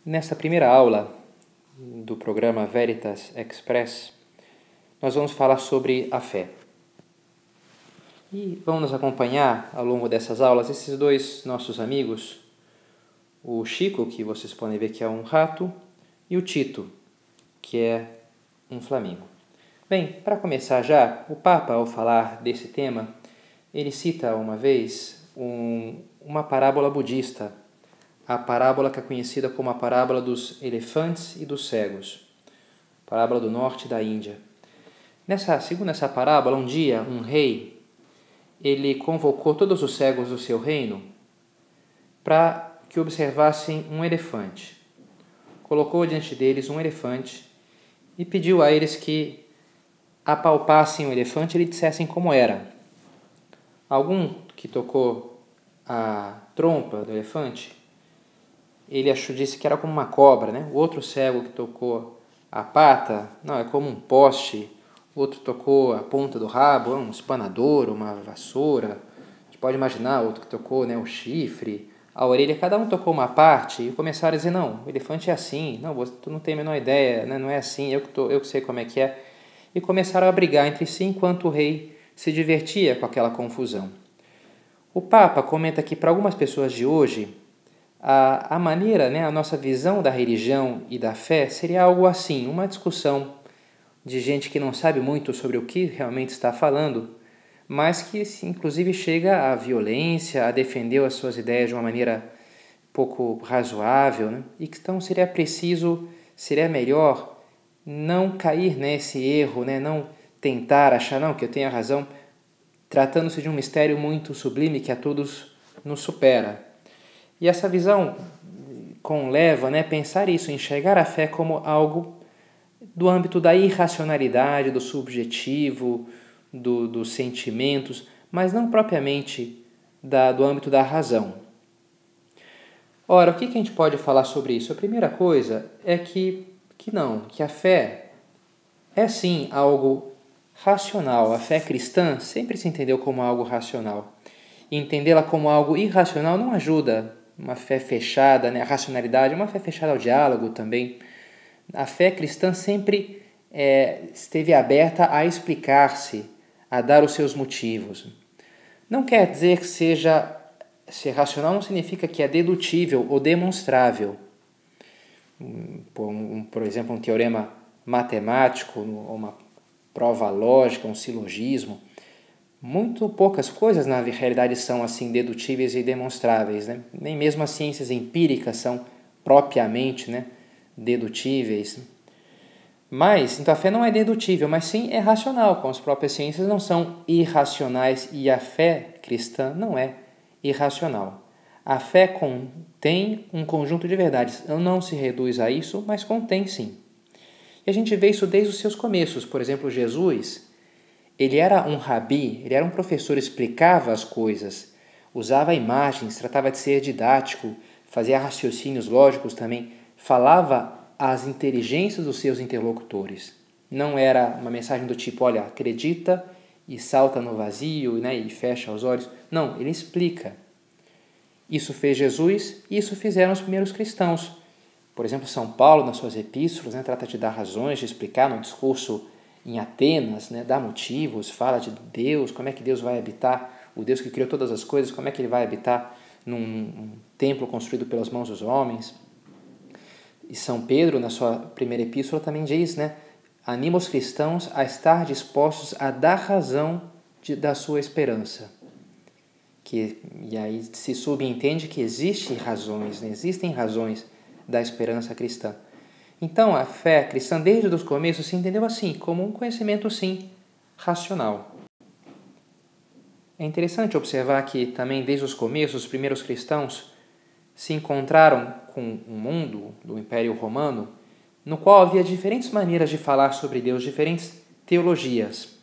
Nesta primeira aula do programa Veritas Express, nós vamos falar sobre a fé. E vão nos acompanhar ao longo dessas aulas esses dois nossos amigos, o Chico, que vocês podem ver que é um rato, e o Tito, que é um flamingo. Bem, para começar já, o Papa, ao falar desse tema, ele cita uma vez uma parábola budista, a parábola que é conhecida como a parábola dos elefantes e dos cegos, parábola do norte da Índia. Segundo essa parábola, um dia um rei, ele convocou todos os cegos do seu reino para que observassem um elefante. Colocou diante deles um elefante e pediu a eles que apalpassem o elefante e lhe dissessem como era. Algum que tocou a trompa do elefante, ele disse que era como uma cobra, né? O outro cego que tocou a pata, não, é como um poste. O outro tocou a ponta do rabo, um espanador, uma vassoura. A gente pode imaginar, outro que tocou, né, o chifre, a orelha. Cada um tocou uma parte e começaram a dizer, não, o elefante é assim. Não, tu não tem a menor ideia, né? Não é assim, eu que sei como é que é. E começaram a brigar entre si enquanto o rei se divertia com aquela confusão. O Papa comenta que para algumas pessoas de hoje, a maneira, né, a nossa visão da religião e da fé seria algo assim, uma discussão de gente que não sabe muito sobre o que realmente está falando, mas que inclusive chega à violência, a defender as suas ideias de uma maneira pouco razoável, né? E então seria melhor não cair nesse erro, né? Não tentar achar não, que eu tenho a razão, tratando-se de um mistério muito sublime que a todos nos supera. E essa visão leva, né, pensar isso, enxergar a fé como algo do âmbito da irracionalidade, do subjetivo, dos sentimentos, mas não propriamente do âmbito da razão. Ora, o que a gente pode falar sobre isso? A primeira coisa é que a fé é sim algo racional. A fé cristã sempre se entendeu como algo racional. E entendê-la como algo irracional não ajuda. Uma fé fechada, né? A racionalidade, uma fé fechada ao diálogo também. A fé cristã sempre esteve aberta a explicar-se, a dar os seus motivos. Não quer dizer que ser racional não significa que é dedutível ou demonstrável. Por exemplo, um teorema matemático, uma prova lógica, um silogismo. Muito poucas coisas na realidade são assim dedutíveis e demonstráveis, né? Nem mesmo as ciências empíricas são propriamente, né, dedutíveis. Mas, então a fé não é dedutível, mas sim é racional, como as próprias ciências não são irracionais e a fé cristã não é irracional. A fé contém um conjunto de verdades, não se reduz a isso, mas contém sim. E a gente vê isso desde os seus começos. Por exemplo, Jesus, ele era um rabi, ele era um professor, explicava as coisas, usava imagens, tratava de ser didático, fazia raciocínios lógicos também, falava às inteligências dos seus interlocutores. Não era uma mensagem do tipo, olha, acredita e salta no vazio, né, e fecha os olhos. Não, ele explica. Isso fez Jesus e isso fizeram os primeiros cristãos. Por exemplo, São Paulo, nas suas epístolas, né, trata de dar razões, de explicar no discurso em Atenas, né, dá motivos, fala de Deus, como é que Deus vai habitar, o Deus que criou todas as coisas, como é que ele vai habitar num templo construído pelas mãos dos homens. E São Pedro, na sua primeira epístola, também diz, né, anima os cristãos a estar dispostos a dar razão da sua esperança. E aí se subentende que existem razões da esperança cristã. Então, a fé cristã, desde os começos, se entendeu assim, como um conhecimento, sim, racional. É interessante observar que, também, desde os começos, os primeiros cristãos se encontraram com um mundo do Império Romano, no qual havia diferentes maneiras de falar sobre Deus, diferentes teologias.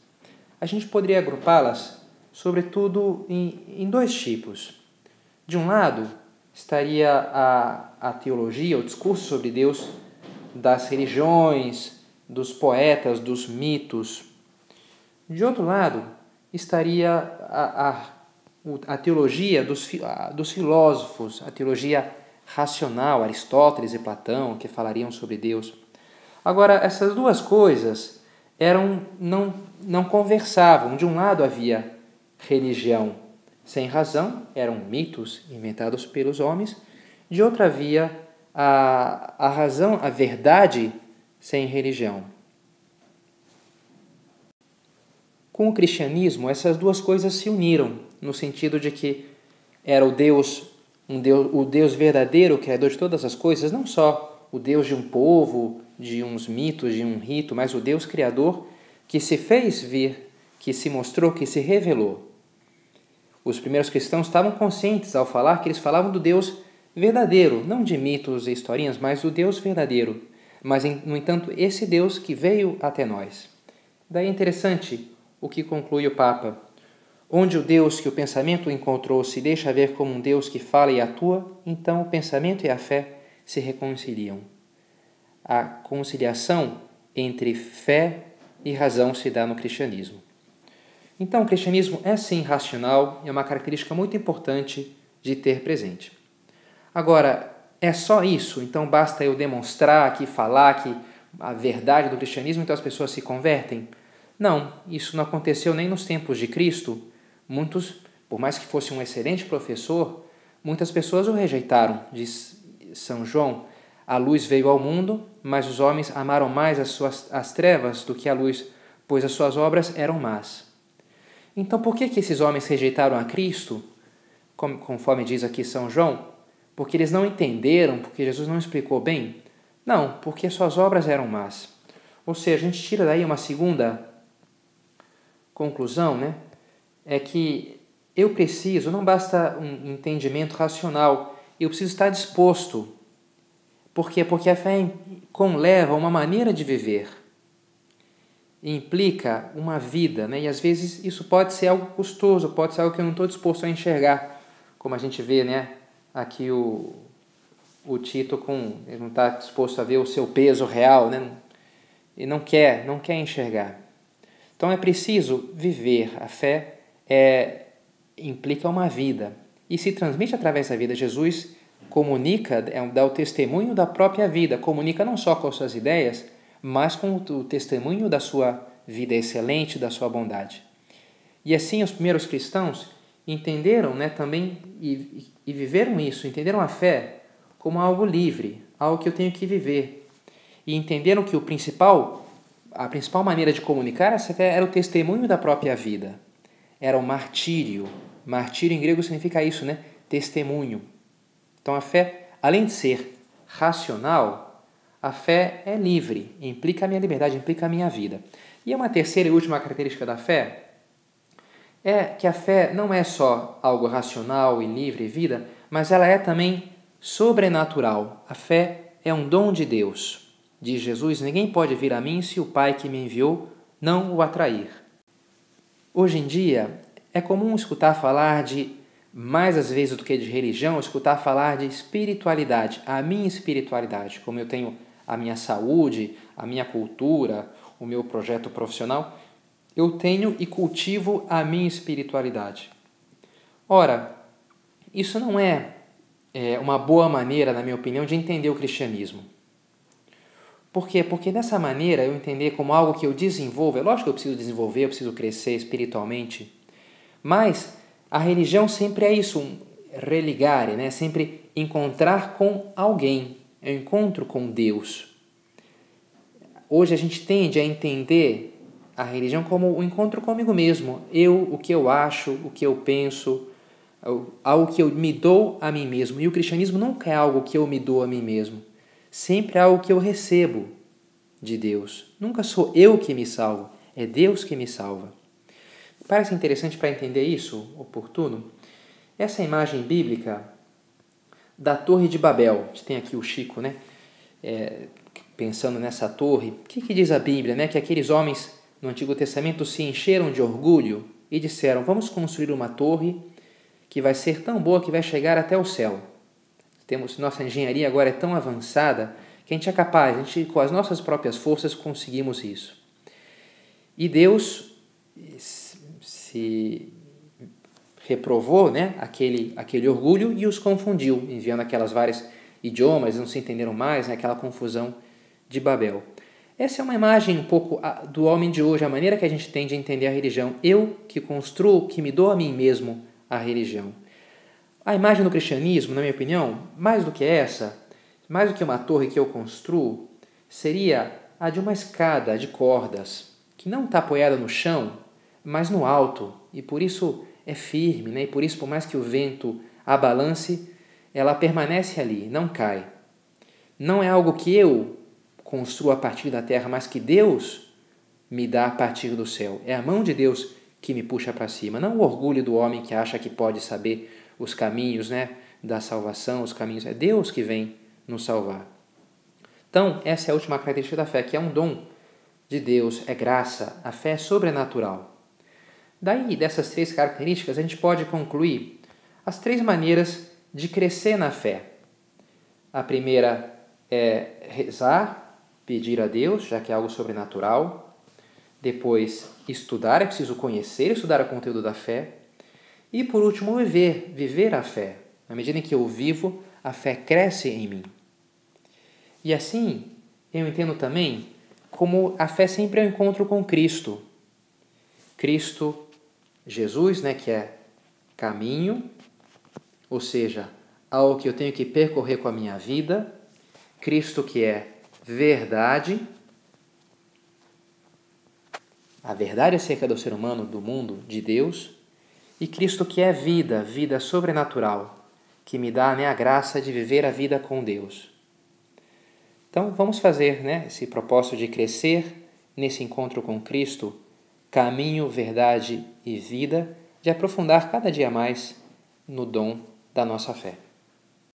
A gente poderia agrupá-las, sobretudo, em dois tipos. De um lado, estaria a teologia, o discurso sobre Deus, das religiões, dos poetas, dos mitos. De outro lado, estaria a teologia dos filósofos, a teologia racional, Aristóteles e Platão, que falariam sobre Deus. Agora, essas duas coisas não conversavam. De um lado havia religião sem razão, eram mitos inventados pelos homens. De outro havia a razão, a verdade sem religião. Com o cristianismo, essas duas coisas se uniram, no sentido de que era o Deus verdadeiro, o Criador de todas as coisas, não só o Deus de um povo, de uns mitos, de um rito, mas o Deus Criador que se fez vir, que se mostrou, que se revelou. Os primeiros cristãos estavam conscientes ao falar que eles falavam do Deus verdadeiro, não de mitos e historinhas, mas do Deus verdadeiro. Mas, no entanto, esse Deus que veio até nós. Daí é interessante o que conclui o Papa. Onde o Deus que o pensamento encontrou se deixa ver como um Deus que fala e atua, então o pensamento e a fé se reconciliam. A conciliação entre fé e razão se dá no cristianismo. Então, o cristianismo é sim racional e é uma característica muito importante de ter presente. Agora, é só isso? Então basta eu demonstrar aqui, falar que a verdade do cristianismo, então as pessoas se convertem? Não, isso não aconteceu nem nos tempos de Cristo. Muitos, por mais que fosse um excelente professor, muitas pessoas o rejeitaram. Diz São João, a luz veio ao mundo, mas os homens amaram mais as trevas do que a luz, pois as suas obras eram más. Então por que esses homens rejeitaram a Cristo? Conforme diz aqui São João, porque eles não entenderam, porque Jesus não explicou bem? Não, porque suas obras eram más. Ou seja, a gente tira daí uma segunda conclusão, né? É que eu preciso, não basta um entendimento racional, eu preciso estar disposto. Por quê? Porque a fé conleva uma maneira de viver. Implica uma vida, né? E às vezes isso pode ser algo custoso, pode ser algo que eu não estou disposto a enxergar. Como a gente vê, né? Aqui o Tito, ele não está disposto a ver o seu peso real, né? E não quer enxergar. Então é preciso viver. A fé implica uma vida e se transmite através da vida. Jesus comunica, dá o testemunho da própria vida, comunica não só com as suas ideias, mas com o testemunho da sua vida excelente, da sua bondade. E assim os primeiros cristãos entenderam, né, também e viveram isso, entenderam a fé como algo livre, algo que eu tenho que viver. E entenderam que a principal maneira de comunicar essa fé era o testemunho da própria vida. Era o martírio. Martírio em grego significa isso, né? Testemunho. Então a fé, além de ser racional, a fé é livre, implica a minha liberdade, implica a minha vida. E uma terceira e última característica da fé é que a fé não é só algo racional e livre e vida, mas ela é também sobrenatural. A fé é um dom de Deus. Diz Jesus, ninguém pode vir a mim se o Pai que me enviou não o atrair. Hoje em dia, é comum escutar falar de, mais às vezes do que de religião, escutar falar de espiritualidade, a minha espiritualidade, como eu tenho a minha saúde, a minha cultura, o meu projeto profissional, eu tenho e cultivo a minha espiritualidade. Ora, isso não é uma boa maneira, na minha opinião, de entender o cristianismo. Por quê? Porque dessa maneira eu entender como algo que eu desenvolvo, é lógico que eu preciso desenvolver, eu preciso crescer espiritualmente, mas a religião sempre é isso, religare, né? Sempre encontrar com alguém, é um encontro com Deus. Hoje a gente tende a entender a religião como o encontro comigo mesmo, o que eu acho, o que eu penso, algo que eu me dou a mim mesmo. E o cristianismo nunca é algo que eu me dou a mim mesmo. Sempre é algo que eu recebo de Deus. Nunca sou eu que me salvo, é Deus que me salva. Parece interessante para entender isso, oportuno, essa imagem bíblica da Torre de Babel. A gente tem aqui o Chico, né? Pensando nessa torre. O que diz a Bíblia? Né? Que aqueles homens no Antigo Testamento se encheram de orgulho e disseram, vamos construir uma torre que vai ser tão boa que vai chegar até o céu. Nossa engenharia agora é tão avançada que a gente é capaz, com as nossas próprias forças conseguimos isso. E Deus se reprovou, né, aquele orgulho e os confundiu, enviando aquelas várias idiomas, não se entenderam mais, né? Aquela confusão de Babel. Essa é uma imagem um pouco do homem de hoje, a maneira que a gente tem de entender a religião. Eu que construo, que me dou a mim mesmo a religião. A imagem do cristianismo, na minha opinião, mais do que essa, mais do que uma torre que eu construo, seria a de uma escada de cordas, que não está apoiada no chão, mas no alto, e por isso é firme, né? E por isso, por mais que o vento a balance, ela permanece ali, não cai. Não é algo que eu construo a partir da terra, mas que Deus me dá a partir do céu. É a mão de Deus que me puxa para cima, não o orgulho do homem que acha que pode saber os caminhos, né, da salvação, os caminhos. É Deus que vem nos salvar. Então, essa é a última característica da fé, que é um dom de Deus, é graça, a fé é sobrenatural. Daí, dessas 3 características, a gente pode concluir as 3 maneiras de crescer na fé. A primeira é rezar, pedir a Deus, já que é algo sobrenatural. Depois, estudar, é preciso conhecer e estudar o conteúdo da fé. E, por último, viver a fé. À medida em que eu vivo, a fé cresce em mim. E assim, eu entendo também como a fé sempre é um encontro com Cristo. Cristo, Jesus, né, que é caminho, ou seja, algo que eu tenho que percorrer com a minha vida. Cristo, que é verdade, a verdade acerca do ser humano, do mundo, de Deus. E Cristo, que é vida, vida sobrenatural, que me dá, né, a graça de viver a vida com Deus. Então, vamos fazer, né, esse propósito de crescer nesse encontro com Cristo, caminho, verdade e vida, de aprofundar cada dia mais no dom da nossa fé.